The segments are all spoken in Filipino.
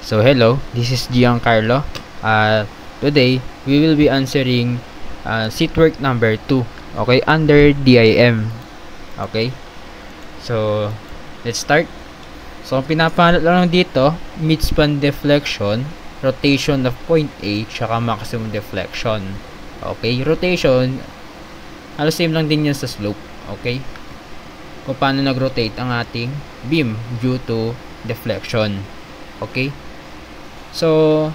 So hello, this is Giancarlo. Today we will be answering seat work number 2. Okay, under DIM. Okay. So let's start. So ang pinapahanap lang dito, midspan deflection, rotation of point A, tsaka maximum deflection. Okay, rotation halos same lang din yan sa slope. Okay, kung paano nag-rotate ang ating beam due to deflection. Okay, so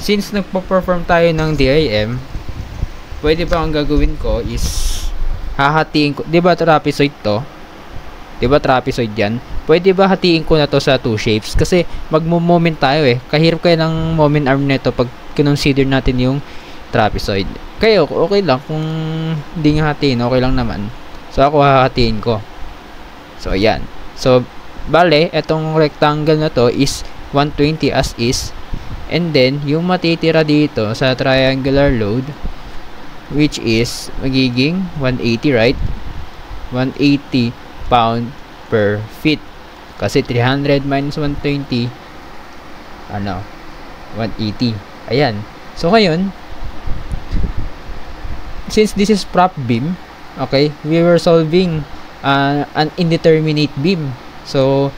since nagpo-perform tayo ng DIM, pwede pa ang gagawin ko is hahatiin ko, 'di ba trapezoid to? 'Di ba trapezoid 'yan? Pwede ba hatiin ko na to sa two shapes kasi magmo-moment tayo eh. Kahirap kaya ng moment arm nito pag consider natin yung trapezoid. Kaya okay lang kung hindi nga hatiin, okay lang naman. So ako hahatiin ko. So ayan. So bale, etong rectangle na to is 120 as is. And then, yung matitira dito sa triangular load, which is magiging 180, right? 180 pound per feet. Kasi 300 minus 120, 180. Ayan. So, ngayon, since this is prop beam, okay, we were solving an indeterminate beam. So,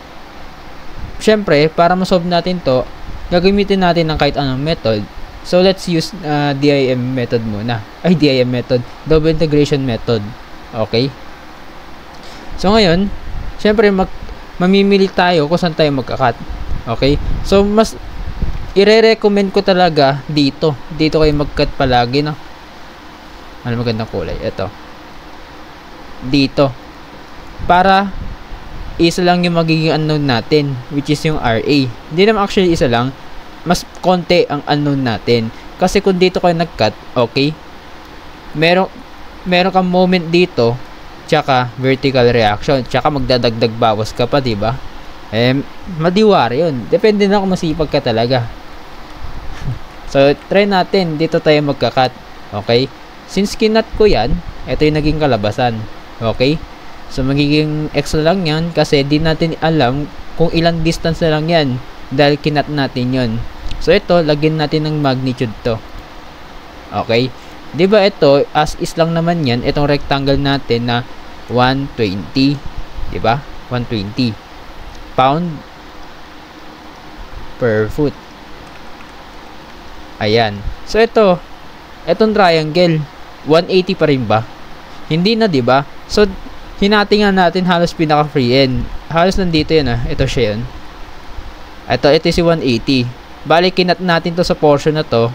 syempre, para ma-solve natin to, gagamitin natin ng kahit anong method. So, let's use DIM method muna. DIM method. Double integration method. Okay? So, ngayon, syempre, mamimili tayo kung saan tayo magkakat. Okay? So, mas ire-recommend ko talaga dito. Dito kayo magkat palagi, no? Ano magandang kulay? Ito. Dito. Para isa lang yung magiging unknown natin, which is yung RA. Hindi naman actually isa lang, mas konti ang unknown natin. Kasi kung dito kayo nag-cut, okay, meron kang moment dito, tsaka vertical reaction, tsaka magdadagdag bawas ka pa, diba? Madiwari yun. Depende na kung masipag ka talaga. So, try natin, dito tayo magka-cut. Okay? Since kinat ko yan, ito yung naging kalabasan. Okay? So, magiging X lang yan kasi di natin alam kung ilang distance na lang yan dahil kinat natin yon. So, ito, lagyan natin ng magnitude to. Okay? Diba ito, as is lang naman yan, itong rectangle natin na 120. Diba? 120 pound per foot. Ayan. So, itong triangle, 180 pa rin ba? Hindi na, diba? So, hinatingan natin halos pinaka-free end. Halos nandito yun Ito siya yun. Ito si 180. Balik kinat natin to sa portion na to.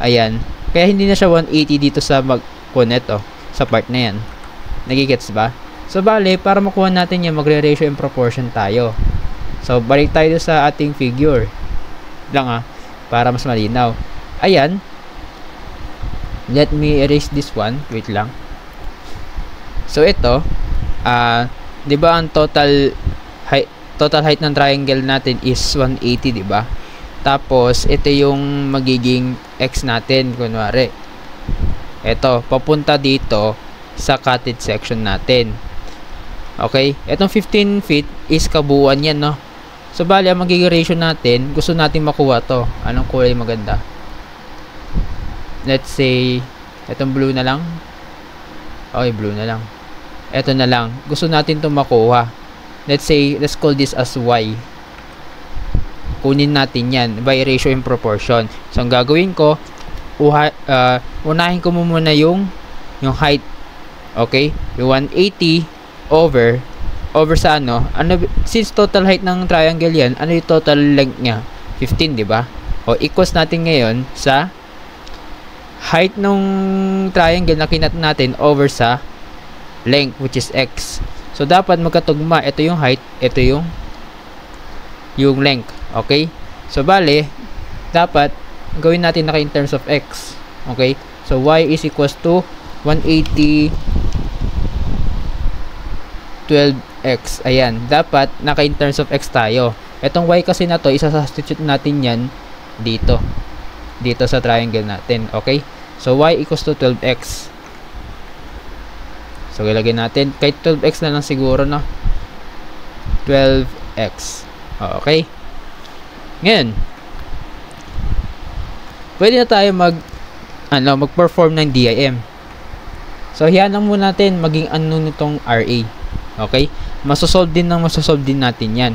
Ayan. Kaya hindi na siya 180 dito sa mag-connect sa part na yan. Nagigets ba? So bali, para makuha natin yan, magre-ratio in proportion tayo. So balik tayo sa ating figure. Lang para mas malinaw. Ayan. Let me erase this one. Wait lang. So ito, 'di ba ang total height ng triangle natin is 180, 'di ba? Tapos ito yung magiging x natin kunwari. Ito, papunta dito sa cutted section natin. Okay? Etong 15 feet is kabuuan yan, no? So bali, ang magiging ratio natin, gusto natin makuha to. Anong kulay maganda? Let's say etong blue na lang. Okay, blue na lang. Eto na lang. Gusto natin itong makuha. Let's say, let's call this as Y. Kunin natin yan by ratio in proportion. So, ang gagawin ko, unahin ko muna yung height. Okay? Yung 180 over sa since total height ng triangle yan, ano yung total length niya? 15, di ba? O, equals natin ngayon sa height ng triangle na kinat natin over sa length, which is x. So, dapat magkatugma. Ito yung height, ito yung length. Okay? So, bale, dapat gawin natin naka in terms of x. Okay? So, y is equals to 180 12x. Ayan. Dapat naka in terms of x tayo. Etong y kasi na to, isa-substitute natin yan dito sa triangle natin. Okay? So, y equals to 12x. So, ilagay natin. Kahit 12x na lang siguro, no? 12x. Okay? Ngayon, pwede na tayo mag-perform ng DIM. So, hiyan lang muna natin maging ano nitong RA. Okay? Masosolve din natin yan.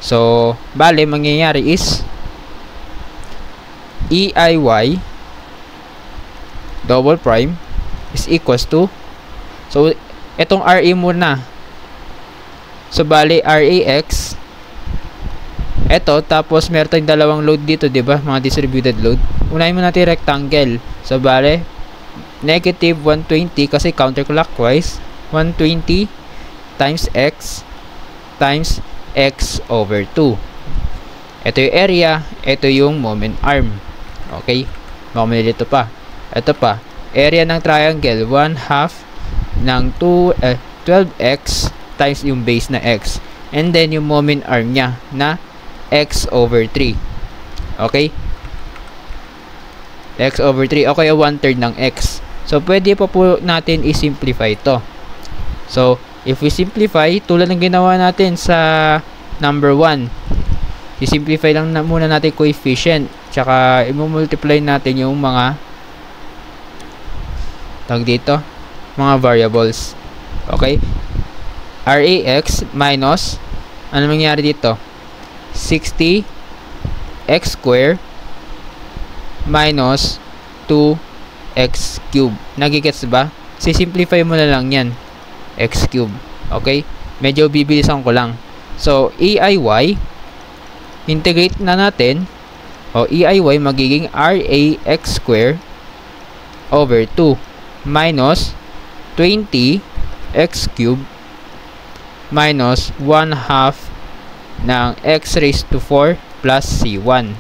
So, bale, mangyayari is EIY double prime is equals to, so, itong RA muna. So, bale, RAX, eto, tapos meron tayong dalawang load dito, diba? Mga distributed load. Unahin mo natin rectangle. So, bale, negative 120 kasi counterclockwise, 120 times x times x over 2. Ito yung area, ito yung moment arm. Okay? Makamali dito pa. Ito pa. Area ng triangle, 1/2 ng 12x times yung base na x. And then yung moment arm niya na x over 3. Okay? X over 3. Okay, 1/3 ng x. So, pwede pa po natin i-simplify ito. So, if we simplify, tulad ng ginawa natin sa number 1, i-simplify lang muna natin coefficient. Tsaka, i-multiply natin yung mga mga variables. Okay? RAX minus, ano mangyari dito? 60 x square minus 2x cube. Nagigets ba? Sisimplify mo na lang yan. X cube. Okay? Medyo bibilisan ko lang. So, EIY, integrate na natin. O, EIY magiging RAX square over 2 minus 20 x cube minus 1/2 ng x raised to 4 plus C1.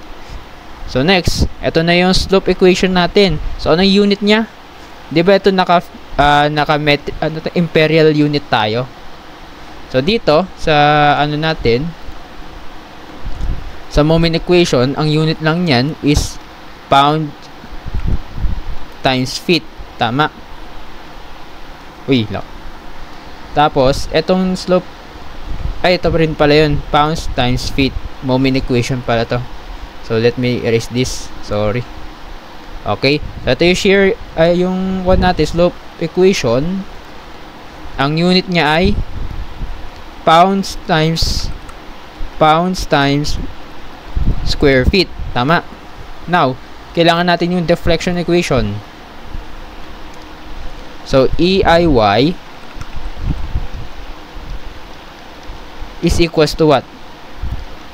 So, next, ito na yung slope equation natin. So, anong unit niya? Diba ito imperial unit tayo? So, dito, sa sa moment equation, ang unit lang niyan is pound times feet. Tama. Uy, lang. Tapos, etong slope, ito pa rin pala yun. Pounds times feet. Moment equation pala to. So, let me erase this. Sorry. Okay. So, ito yung shear, yung slope equation. Ang unit niya ay pounds times square feet. Tama. Now, kailangan natin yung deflection equation. So, EIY is equals to what?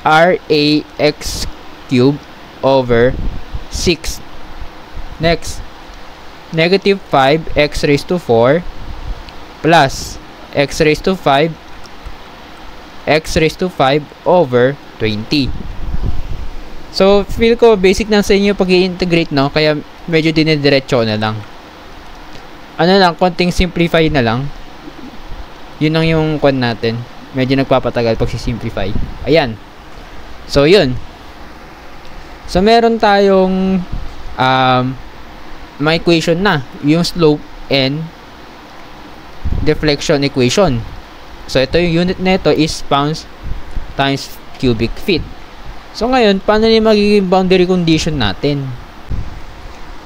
RAX cube over 6. Next, negative 5 x raised to 4 plus x raised to 5 over 20. So, feel ko basic na sa inyo pag i-integrate, no? Kaya medyo dinidiretso na lang. Konting simplify na lang. Yun lang yung natin. Medyo nagpapatagal pag si-simplify. Ayan. So, yun. So, meron tayong may equation na. Yung slope and deflection equation. So, ito yung unit nito is pounds times cubic feet. So, ngayon, paano yung magiging boundary condition natin?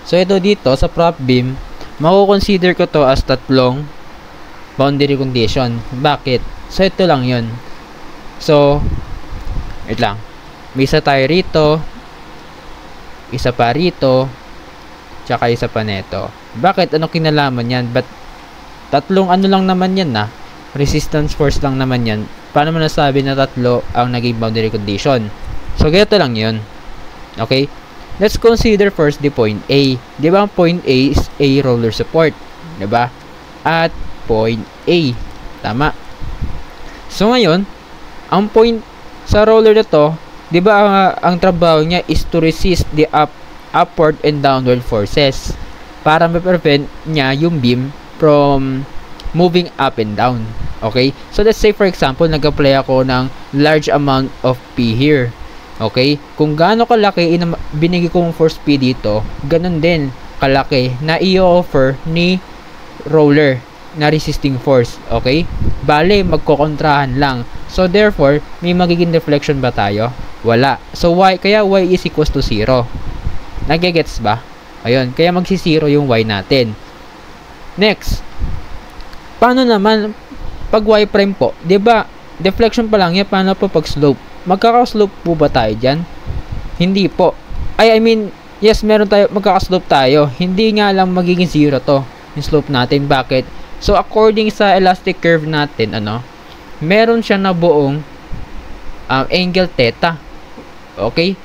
So, ito dito sa prop beam, mako-consider ko to as tatlong boundary condition. Bakit? So, ito lang yun. So, wait lang. May isa tayo rito, isa pa rito, tsaka isa pa neto. Bakit? Ano kinalaman yan? But, tatlong lang naman yan na. Resistance force lang naman yan. Paano mo nasabi na tatlo ang naging boundary condition? So, ganito lang yun. Okay? Let's consider first the point A. Di ba ang point A is a roller support? Di ba? At point A. Tama. So, ngayon, ang point sa roller na to, di ba ang trabaho niya is to resist the upward and downward forces para ma-prevent niya yung beam from moving up and down. Okay? So, let's say for example, nag-apply ako ng large amount of P here. Okay? Kung gaano kalaki binigay kong force P dito, ganun din kalaki na i-offer ni roller na resisting force. Okay? Bale, magkokontrahan lang. So, therefore, may magiging deflection ba tayo? Wala. So, kaya y is equals to 0. Nagigets ba? Ayun, kaya magsi-0 yung y natin. Next, paano naman pag y prime po? 'Di ba? Deflection pa lang yan. Paano po pag slope? Magkaka-slope po ba tayo diyan? Hindi po. I mean, yes, meron tayo, magkaka-slope tayo. Hindi nga lang magiging 0 to, yung slope natin. Bakit? So, according sa elastic curve natin, meron siya na buong angle theta. Okay?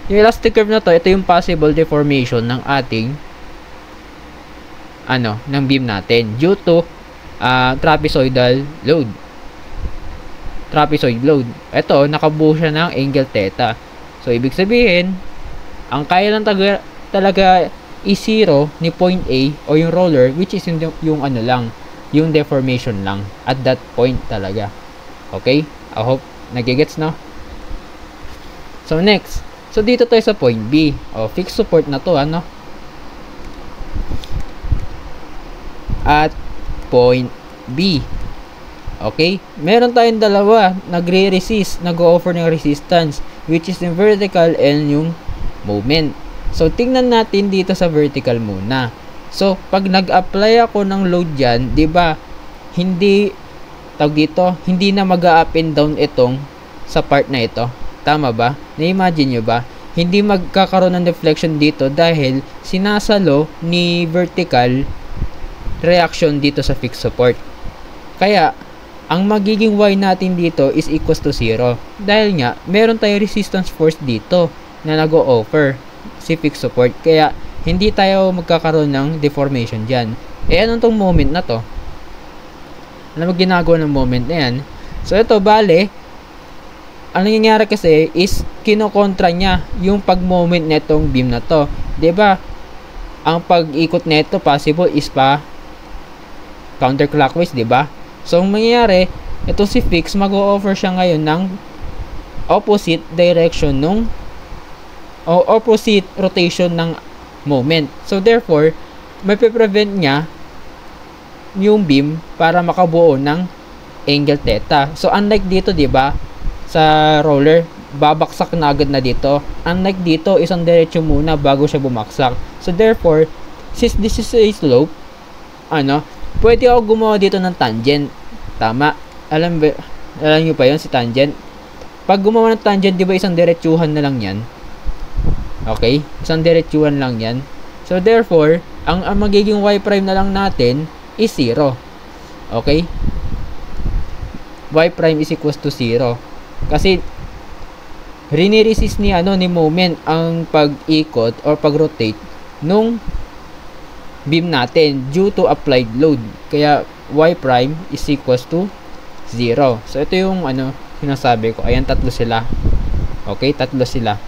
Yung elastic curve na to, ito yung possible deformation ng ating ng beam natin due to trapezoidal load. Trapezoid load. Ito, nakabuo siya ng angle theta. So, ibig sabihin, ang kaya lang talaga i-0 ni point A o yung roller, which is yung lang, yung deformation lang at that point talaga. Okay? I hope nagigets, no? So, next. So, dito tayo sa point B. Fixed support na to, at point B. Okay? Meron tayong dalawa, nagre-resist, nag-o-offer ng resistance, which is yung vertical and yung moment. So, tingnan natin dito sa vertical muna. So, pag nag-apply ako ng load dyan, di ba, hindi na mag-up and down itong sa part na ito. Tama ba? Na-imagine nyo ba? Hindi magkakaroon ng deflection dito dahil sinasalo ni vertical reaction dito sa fixed support. Kaya, ang magiging y natin dito is equals to 0. Dahil nga, meron tayong resistance force dito na nag-o-offer si fixed support. Kaya, hindi tayo magkakaroon ng deformation dyan. Anong tong moment na to? Ano ginagawa ng moment na yan? So, ito, bale, ang nangyayari kasi is kinokontra niya yung pag-moment netong beam na to. 'Di ba? Ang pag-ikot nito possible is pa counterclockwise, 'di ba? So, ang mangyayari, ito si fix mag-o-offer siya ngayon ng opposite direction o opposite rotation ng moment. So, therefore, may prevent niya yung beam para makabuo ng angle theta. So, unlike dito, 'di ba? Sa roller, babaksak na agad na dito. Unlike dito, isang diretso muna bago siya bumaksak. So, therefore, since this is a slope, pwede ako gumawa dito ng tangent. Tama? Alam nyo pa yun, si tangent? Pag gumawa ng tangent, di ba isang diretsuhan na lang yan? Okay? Isang diretsuhan lang yan. So, therefore, ang magiging y prime na lang natin is 0. Okay? Y prime is equals to 0. Kasi riniresist ni moment ang pag-ikot or pag-rotate nung beam natin due to applied load. Kaya y prime is equals to 0. So ito yung sinasabi ko. Ayan, tatlo sila. Okay, tatlo sila.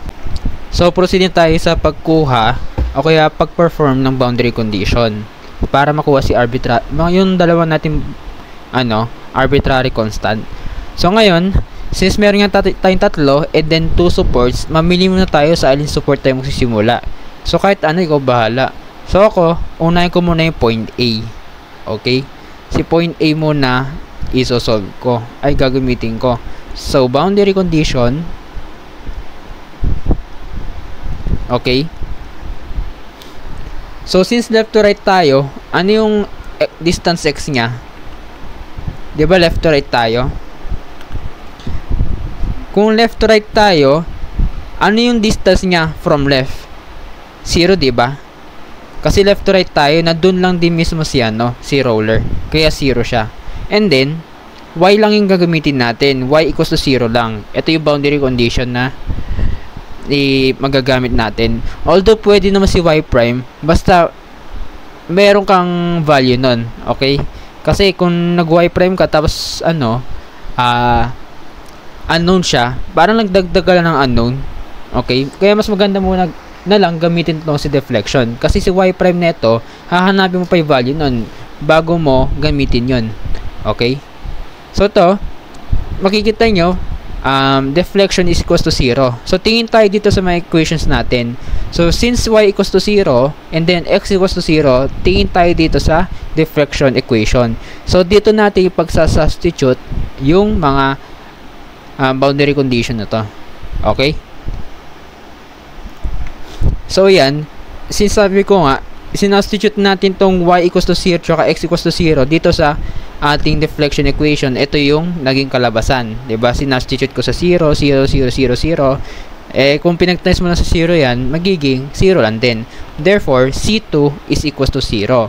So proceed tayo sa pagkuha o kaya pag-perform ng boundary condition para makuha si yung dalawa natin arbitrary constant. So ngayon, since meron nga tayong tatlo and then 2 supports, mamili muna tayo sa alin support tayo magsisimula. So kahit ikaw bahala. So ako, unahin ko muna yung point A. Okay? Si point A muna isosolve ko. Ay gagamitin ko. So boundary condition. Okay? So since left to right tayo, ano yung distance x niya? 'Di ba left to right tayo? Kung left to right tayo, ano yung distance niya from left? 0, 'di ba? Kasi left to right tayo, na doon lang din mismo si si roller. Kaya 0 siya. And then, y lang yung gagamitin natin. Y equals to 0 lang. Ito yung boundary condition na magagamit natin. Although pwede naman si y prime, basta meron kang value nun. Okay? Kasi kung nag y prime ka tapos unknown siya, parang nagdagdag ka lang ng unknown. Okay? Kaya mas maganda muna na lang gamitin ito si deflection. Kasi si y prime neto, hahanapin mo pa yung value nun bago mo gamitin yon. Okay? So ito, makikita nyo, deflection is equals to 0. So tingin tayo dito sa mga equations natin. So since y equals to 0 and then x equals to 0, tingin tayo dito sa deflection equation. So dito natin ipagsasubstitute yung mga boundary condition na to. Okay? So, yan. Sinasabi ko nga, sinubstitute natin tong y equals to 0 tsaka x equals to 0 dito sa ating deflection equation. Ito yung naging kalabasan. Diba? Sinubstitute ko sa 0, 0, 0, 0, 0. Kung pinag-times mo na sa 0 yan, magiging 0 lang din. Therefore, C2 is equals to 0.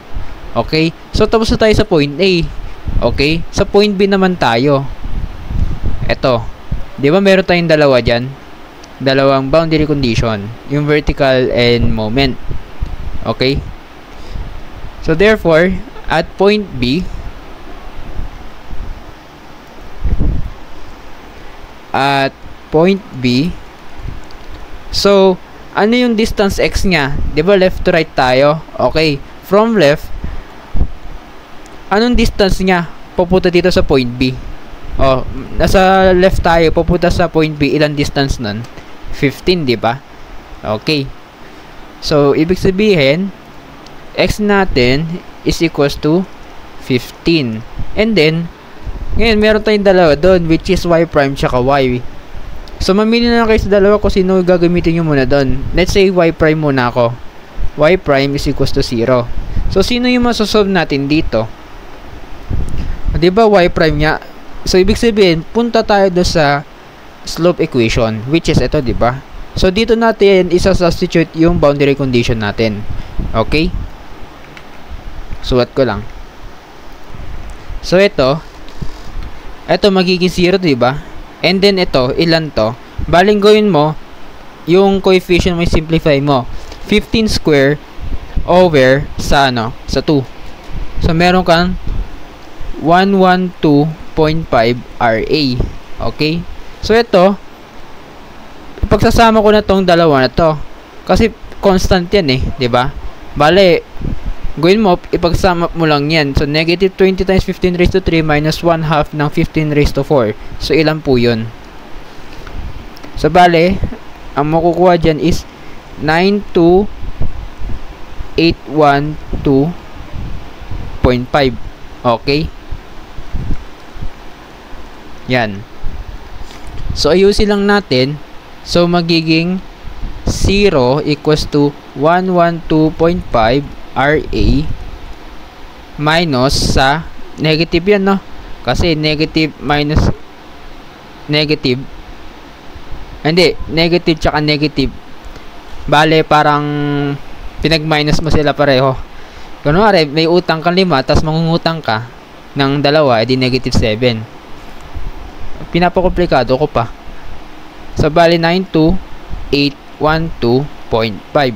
Okay? So, tapos na tayo sa point A. Okay? Sa point B naman tayo. Ito. Diba meron tayong dalawa dyan? Dalawang boundary condition. Yung vertical and moment. Okay? So, therefore, at point B, so, ano yung distance x niya? Diba left to right tayo? Okay. From left, anong distance niya papunta dito sa point B? Oh, nasa left tayo, papunta sa point B. Ilang distance nun? 15, diba? Okay. So, ibig sabihin, x natin is equals to 15. And then, ngayon, meron tayong dalawa doon, which is y prime tsaka y. So, mamili na lang kayo sa dalawa kung sino gagamitin nyo muna doon. Let's say, y prime muna ako. Y prime is equals to 0. So, sino yung masosolve natin dito? Diba, y prime nga? So, ibig sabihin, punta tayo doon sa slope equation, which is ito, diba? So, dito natin isa-substitute yung boundary condition natin. Okay? Sulat ko lang. So, ito magiging 0, diba? And then, ito, ilan to? Baling gawin mo, yung coefficient mo, simplify mo. 15 square over sa, sa 2. So, meron kang 112.5 RA. Okay? So, ito, pagsasama ko na tong dalawa na to. Kasi, constant yan eh. Diba? Bale, gawin mo, ipagsama mo lang yan. So, negative 20 times 15 raised to 3 minus 1 half ng 15 raised to 4. So, ilan po yun? So, bale, ang makukuha dyan is 92812.5. Okay? Yan. So, ayusin lang natin. So, magiging 0 equals to 112.5 RA minus sa negative yan, no? Kasi negative minus negative. Hindi, negative tsaka negative. Bale, parang pinag-minus mo sila pareho. Kunwari, may utang kang 5, tapos mangungutang ka ng 2, edi negative 7. Pinapakomplikado ko pa. So, bali 92812.5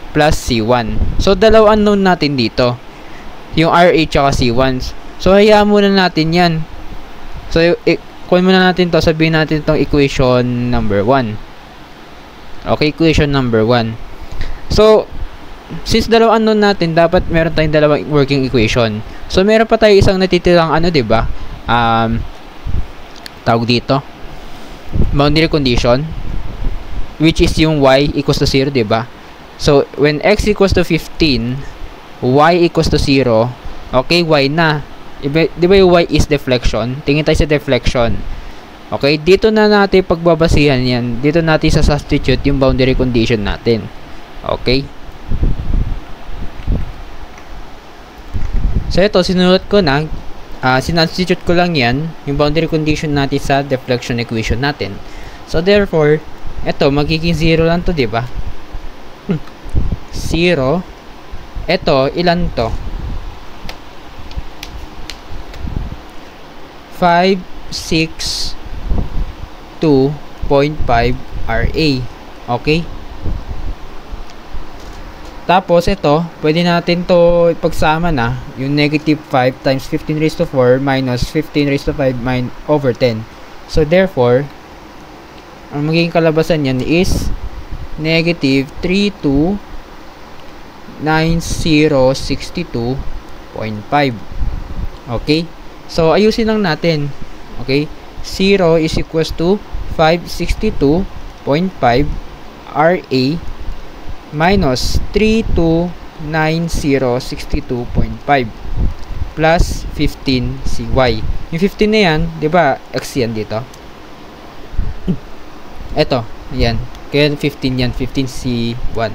plus C1. So, dalawa unknown natin dito. Yung RA tsaka C1. So, hayaan muna natin yan. So, kunin muna natin to. Sabihin natin itong equation number 1. Okay, equation number 1. So, since dalawa unknown natin, dapat meron tayong dalawang working equation. So, meron pa tayo isang natitirang diba? Tawag dito. Boundary condition, which is yung y equals to 0, diba? So, when x equals to 15, y equals to 0, okay, y na. Diba yung y is deflection? Tingin tayo sa deflection. Okay, dito na natin pagbabasihan yan. Dito natin sa substitute yung boundary condition natin. Okay? So, ito, sinulat ko na. Sinubstitute ko lang yan, yung boundary condition natin sa deflection equation natin. So, therefore, ito, magiging 0 lang to, diba? 0. Ito, ilan to? 562.5 RA. Okay? Tapos, ito, pwede natin to ipagsama na, yung negative 5 times 15 raised to 4 minus 15 raised to 5 over 10. So, therefore, ang magiging kalabasan yan is negative 329062.5. Okay? So, ayusin lang natin. Okay? 0 is equals to 562.5 RA minus 329062.5 plus 15 CY. Yung 15 na yan, di ba, X yan dito. Eto, yan. Kaya 15 yan, 15C1.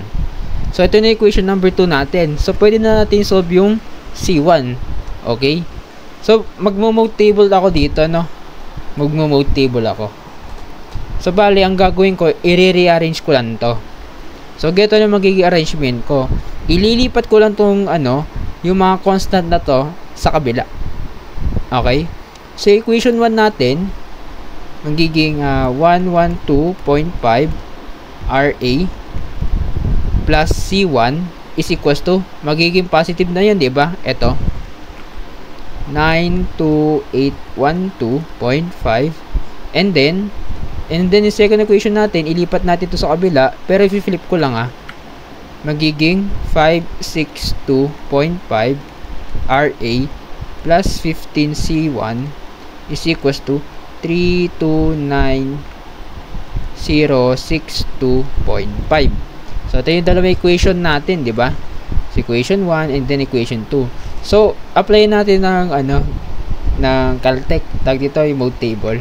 So, ito na equation number 2 natin. So, pwede na natin solve yung C1. Okay? So, magmo-mode table ako dito, no? Magmo-mode table ako. So, bali, ang gagawin ko, i-rearrange ko lang to. So, ganito na magiging arrangement ko. Ililipat ko lang tong, yung mga constant na to sa kabila. Okay? So, equation 1 natin, magiging 112.5 RA plus C1 is equals to, magiging positive na yan, diba? Ito, 92812.5, and then yung second equation natin, ilipat natin to sa kabila, pero i-flip ko lang magiging 562.5 RA plus 15C1 is equals to 329,062.5. So, ito yung dalawang equation natin, di ba? So, equation 1 and then equation 2. So, apply natin ng Caltech. Tag dito yung mode table.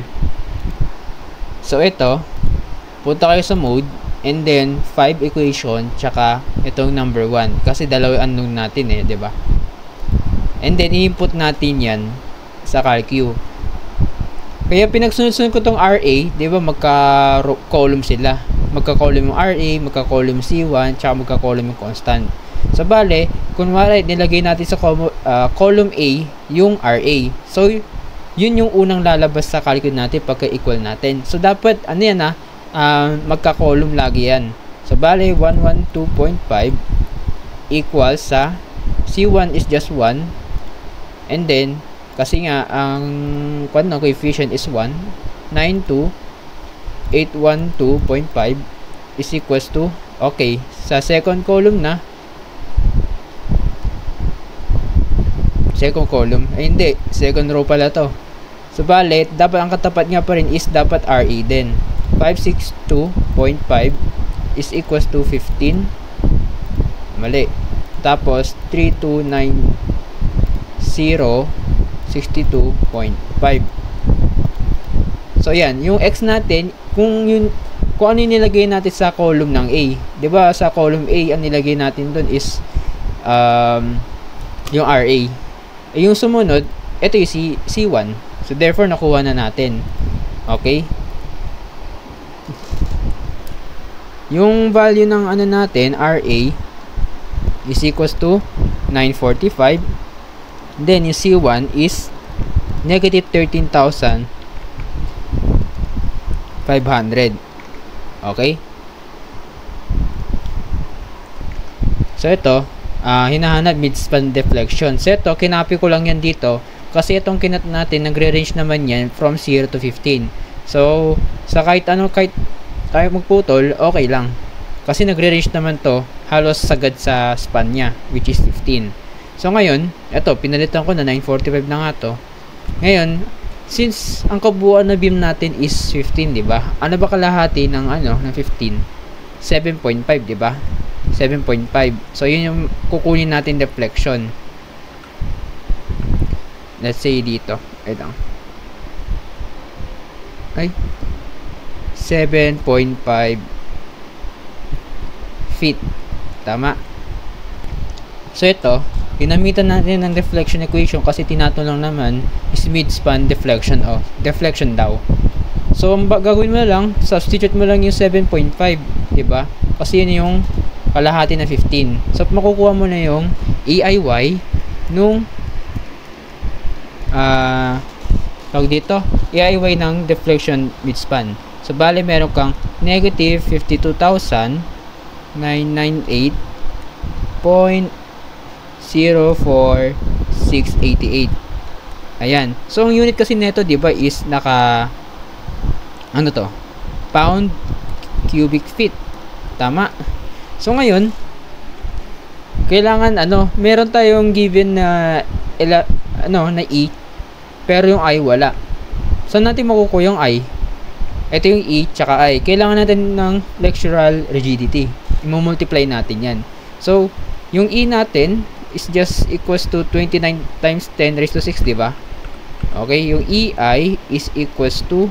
So, ito, punta kayo sa mode, and then 5 equation, tsaka itong number 1. Kasi dalawa unknown natin di ba? And then, i-input natin yan sa CalQ. Kaya pinagsunod-sunod ko tong RA, di ba, magka-column sila. Magka-column yung RA, magka-column C1, tsaka magka-column yung constant. So, bale, kunwari, nilagay natin sa column A yung RA. So, yun yung unang lalabas sa calculate natin pagka-equal natin. So, dapat, magka-column lagi yan. So, bale, 112.5 equals sa C1 is just 1. And then, kasi nga, ang coefficient is 1, 92812.5 is equals to, okay, sa second column na, second column, hindi, second row pala to. So, bale, dapat ang katapat nga pa rin is dapat RA din. 562.5 is equals to 15. Mali. Tapos, 3290.62.5. So, yan. Yung X natin, kung ano yung nilagay natin sa column ng A. Diba, sa column A, ang nilagay natin dun is yung RA. Yung sumunod, ito yung C1. So, therefore, nakuha na natin. Okay? Yung value ng natin, RA, is equals to 945. Then, yung C1 is negative 13,500. Okay? So, ito, hinahanap mid-span deflection. So, ito, kinapi ko lang yan dito. Kasi itong kinat natin, nagre-range naman yan from 0 to 15. So, sa kahit tayo magputol, okay lang. Kasi nagre-range naman to, halos sagad sa span niya, which is 15. So, ngayon, ito, pinalitan ko na 945 na nga to. Ngayon, since ang kabuuan na beam natin is 15, di ba? Ano ba kalahati ng ng 15? 7.5, di ba? 7.5. So, yun yung kukunin natin deflection. Let's say dito. Ito. Ay. 7.5 feet. Tama. So, ito. Ginamitan natin ng deflection equation kasi tinatulong naman is mid-span deflection. Deflection daw. So, ang gagawin mo lang, substitute mo lang yung 7.5. Diba? Kasi yun yung kalahati na 15. So, makukuha mo na yung EIY nung tawag dito, EIY ng deflection mid-span. So, bale, meron kang negative 52,998.04688. Ayan. So, ang unit kasi neto, diba, is pound cubic feet. Tama. So, ngayon, kailangan, meron tayong given na, na E, pero yung I wala. Saan natin makukuha yung I? Ito yung E, tsaka I. Kailangan natin ng flexural rigidity. I-multiply natin yan. So, yung E natin is just equals to 29 times 10 raised to 6, diba? Okay, yung EI is equals to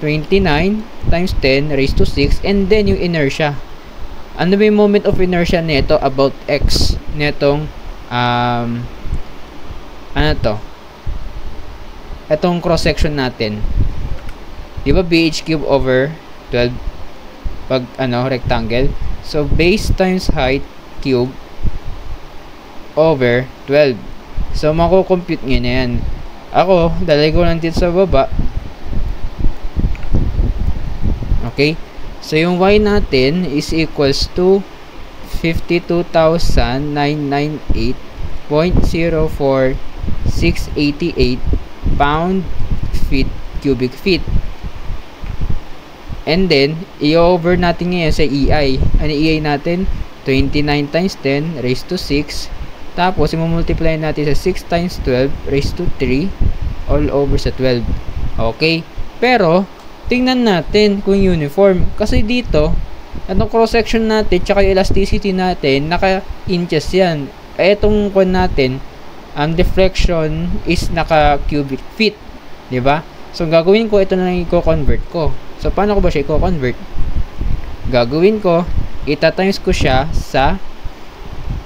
29 times 10 raised to 6, and then yung inertia. Ano ba yung moment of inertia nito about x? Netong, ano to? Itong cross-section natin. Di ba BH cube over 12 pag rectangle? So, base times height cube over 12. So, mako-compute nyo na yan. Ako, dalay ko lang dito sa baba. Okay? So, yung y natin is equals to 52,998.04688 pound feet cubic feet. And then, i-over natin ngayon sa EI. Ano EI natin? 29 times 10 raised to 6. Tapos, i-multiply natin sa 6 times 12 raised to 3 all over sa 12. Okay? Pero, tingnan natin kung uniform. Kasi dito, itong cross-section natin, tsaka yung elasticity natin, naka-inches yan. Itong kwan natin, ang deflection is naka-cubic feet. Diba? So, gagawin ko, ito na lang i-convert ko. So, paano ko ba siya i-convert? Gagawin ko, ita-times ko siya sa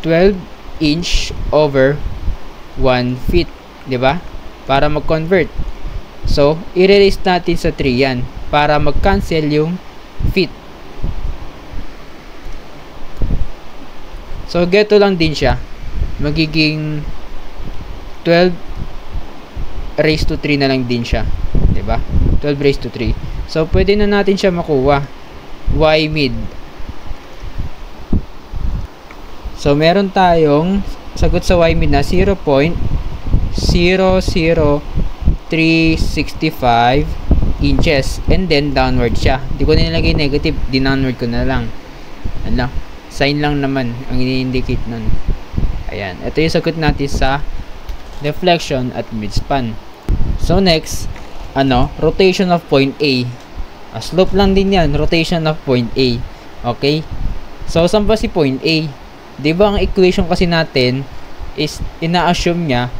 12 inch over 1 feet. Diba? Para mag-convert. So, i-release natin sa 3 yan para mag-cancel yung feet. So, geto lang din siya. Magiging 12 raised to 3 na lang din siya. Diba? 12 raised to 3. So, pwede na natin siya makuha. Y mid. So, meron tayong sagot sa Y mid na 0.00365 inches, and then downward siya. Hindi ko na nilagay negative, downward ko na lang. Ano? Sign lang naman ang ini-indicate nun. Ayan. Ito yung sagot natin sa deflection at midspan. So next, rotation of point A. Slope lang din yan, rotation of point A. Okay? So saan ba si point A? Diba ang equation kasi natin is ina-assume niya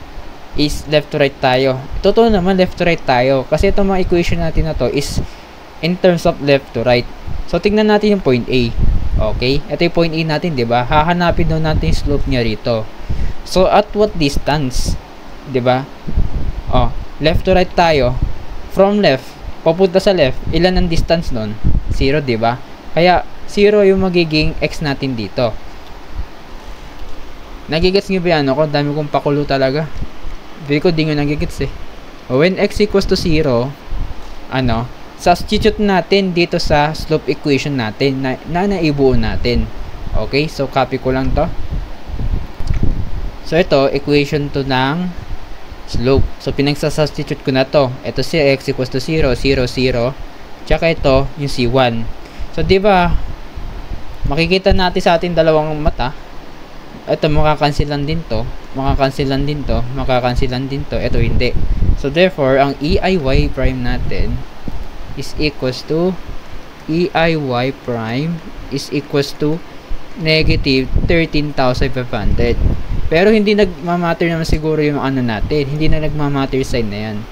is left to right tayo. Totoo naman left to right tayo. Kasi itong mga equation natin na to is in terms of left to right. So, tingnan natin yung point A. Okay? Ito yung point A natin, diba? Hahanapin doon natin yung slope niya rito. So, at what distance? Diba? Oh, left to right tayo. From left, papunta sa left, ilan ang distance nun? 0, diba? Kaya, 0 yung magiging x natin dito. Nagigets nyo ba yan ako? Dami kong pakulo talaga. Hindi ko di nyo nagigets eh. When x equals to 0, substitute natin dito sa slope equation natin na naibuo natin. Okay? So, copy ko lang to. So, ito, equation to ng slope. So, pinagsasubstitute ko na to. Ito si x equals to 0, 0, 0. Tsaka ito, yung C1. So, diba, makikita natin sa ating dalawang mata, ito, makakansilan din to, makakansilan din to, makakansilan din to, ito hindi. So, therefore, ang EIY prime natin is equals to EIY prime is equals to negative 13,500. Pero, hindi nagmamatter naman siguro yung natin. Hindi na nagmamatter sign na yan.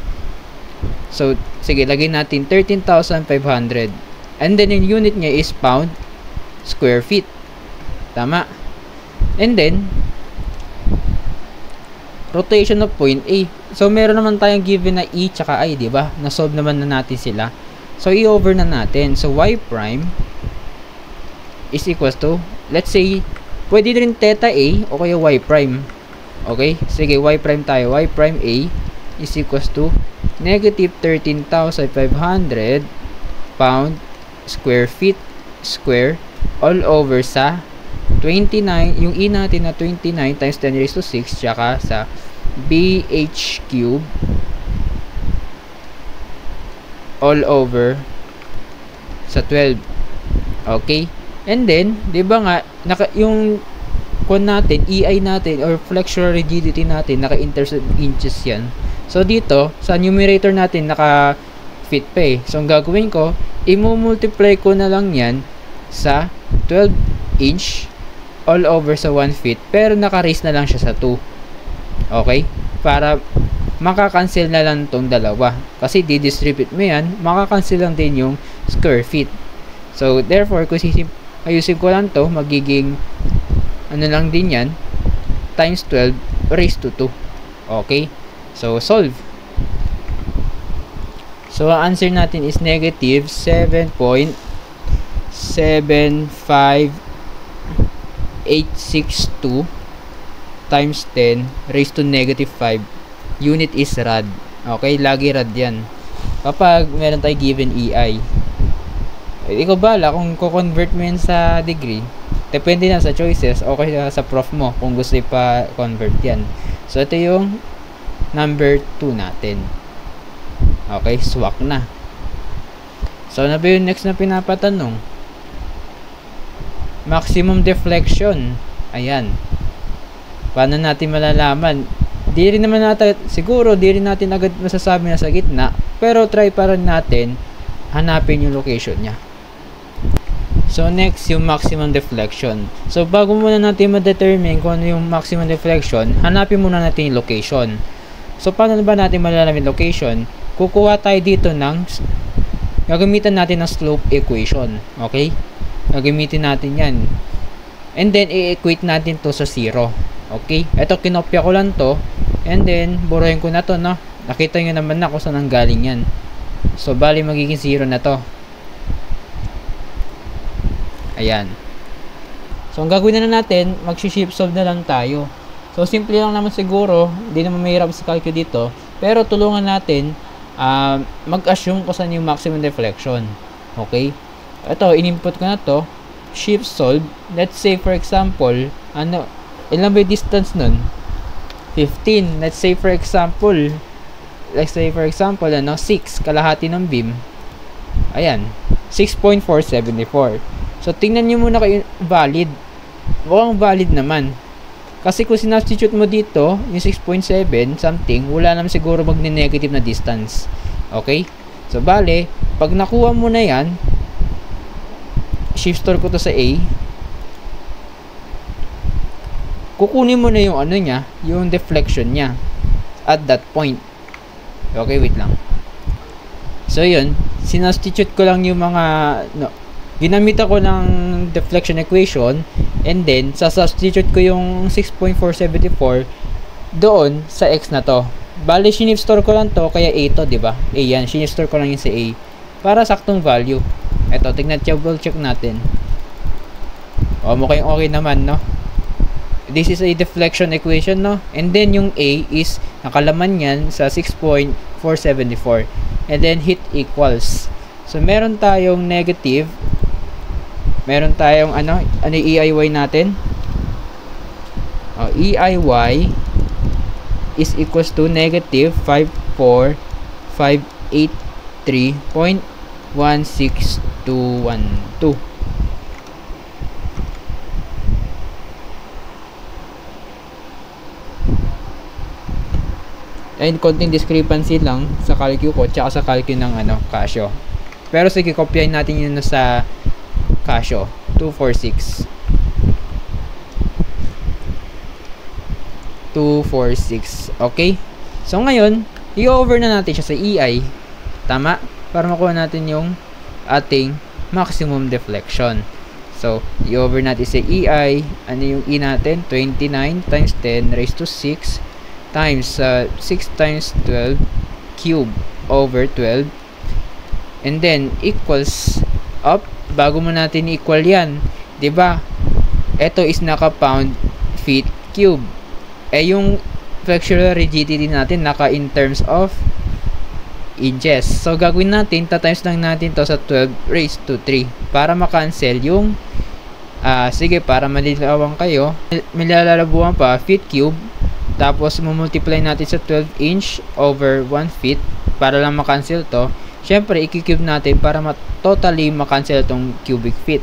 So, sige, lagay natin 13,500. And then, yung unit niya is pound square feet. Tama? And then, rotation of point A. So, meron naman tayong given na E tsaka I, diba? Na-solve naman na natin sila. So, i-over na natin. So, Y prime is equals to, let's say, pwede rin theta A o kaya Y prime. Okay? Sige, Y prime tayo. Y prime A is equals to negative 13,500 pound square feet square all over sa 29, yung E natin na 29 times 10 raised to 6, tsaka sa BH cube all over sa 12. Okay? And then, di ba nga, yung kung natin, EI natin, or flexural rigidity natin, naka-intercept inches yan. So, dito, sa numerator natin, naka-fit pa eh. So, ang gagawin ko, i-multiply ko na lang yan sa 12 inch all over sa 1 feet, pero naka-raise na lang siya sa 2. Okay? Para makakancel na lang tong dalawa. Kasi didistribute mo yan, makakancel lang din yung square feet. So, therefore, kung ayusin ko lang to, magiging, ano lang din yan, times 12 raised to 2. Okay? So, solve. So, ang answer natin is negative 7.75862 times 10 raised to negative 5. Unit is rad. Okay? Lagi rad yan. Kapag meron tayo given EI. Ikaw bala kung ko-convert mo yan sa degree. Depende na sa choices. Okay sa prof mo kung gusto pa-convert yan. So, ito yung number 2 natin. Okay, swak na. So, ano ba yung next na pinapatanong? Maximum deflection. Ayan. Paano natin malalaman? Di rin naman natin, siguro, di rin natin agad masasabi na sa gitna. Pero, try pa rin natin hanapin yung location niya. So, next, yung maximum deflection. So, bago muna natin ma-determine kung ano yung maximum deflection, hanapin muna natin yung location. So, paano ba natin malalaman yung location? Kukuha tayo dito ng gagamitan natin ng slope equation. Okay? Gagamitin natin yan. And then, i-equate natin to sa 0. Okay? Ito, kinopya ko lang to. And then, buruhin ko na to, no? Nakita nyo naman na kung saan ang galing yan. So, bali magiging 0 na to. Ayan. So, ang gagawin na natin, mag-shift solve na lang tayo. So, simple lang naman siguro. Hindi naman mahirap sa calculus dito. Pero, tulungan natin mag-assume kung saan yung maximum deflection. Okay? Ito, in-input ko na to. Shift solve. Let's say, for example, ilan ba yung distance nun? 15. Let's say, for example, 6. Kalahati ng beam. Ayan. 6.474. So, tingnan nyo muna kayo valid. Mukhang valid naman. Kasi kung sinubstitute mo dito, yung 6.7 something, wala naman siguro magne-negative na distance. Okay? So, bale, pag nakuha mo na yan, shift store ko to sa A, kukunin mo na yung ano niya, yung deflection niya at that point. Okay, wait lang. So, yun, sinubstitute ko lang yung mga, ginamit ako ng deflection equation and then substitute ko yung 6.474 doon sa x na to. Bali, shift store ko lang to kaya A to, di ba? A yan, shift store ko lang yun sa A para saktong value. Ito, tignan, double check natin. O, mukhang okay naman, no? This is a deflection equation, no? And then yung A is nakalaman yan sa 6.474 and then hit equals. So, meron tayong negative. Meron tayong ano EIY natin? EIY is equals to negative 54583.16212. And konting discrepancy lang sa calculus ko tsaka sa calculus ng Casio. Pero sige, kopyahin natin yun sa Casio 246. Okay? So ngayon, i-over na natin siya sa EI. Tama? Para makuha natin yung ating maximum deflection. So, i-over natin sa EI. Ano yung E natin? 29 times 10 raised to 6 times 6 times 12 cube over 12. And then, equals up. Bago mo natin equal yan, 'di ba? Ito is naka-pound feet cube. Yung flexural rigidity natin naka in terms of inches. So gagawin natin, ta-times lang natin to sa 12 raised to 3 para ma-cancel yung sige, para malilawang kayo, may lalalabuhan pa feet cube, tapos multiply natin sa 12 inch over 1 feet para lang ma-cancel to. Syempre, i-cube natin para totally ma-cancel itong cubic feet.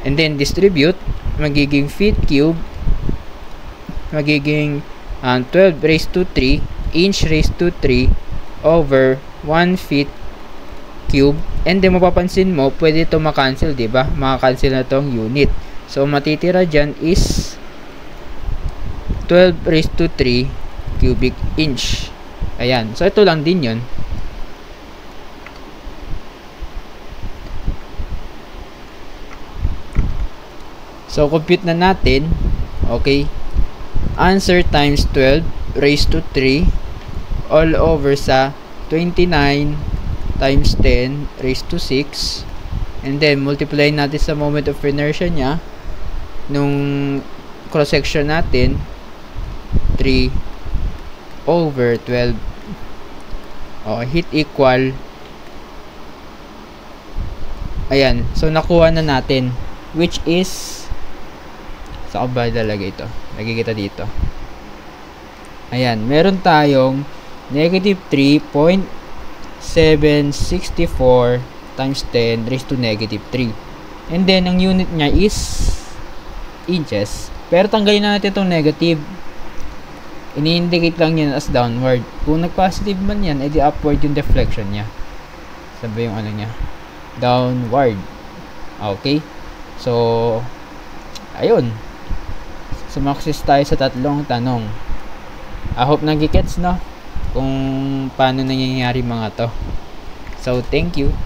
And then, distribute. Magiging feet cube. Magiging 12 raised to 3. Inch raised to 3 over 1 feet cube. And then, mapapansin mo, pwede ito ma-cancel, diba? Maka-cancel na itong unit. So, matitira dyan is 12 raised to 3 cubic inch. Ayan. So, ito lang din yun. So, compute na natin. Okay. Answer times 12 raised to 3 all over sa 29 times 10 raised to 6. And then, multiply natin sa moment of inertia niya. Nung cross-section natin, 3 over 12. Heat equal. Ayan. So, nakuha na natin. Which is, saan ba lalagay ito? Lagay kita dito. Ayan. Meron tayong negative 3.764 times 10 raised to negative 3. And then, ang unit niya is inches. Pero tanggalin na natin itong negative. Ini-indicate lang yan as downward. Kung nag-positive man yan, edi upward yung deflection niya. Sabi yung ano niya. Downward. Okay? So, ayun. Sumaksis tayo sa tatlong tanong. I hope nag-gets, no? Kung paano nangyayari mga to. So, thank you.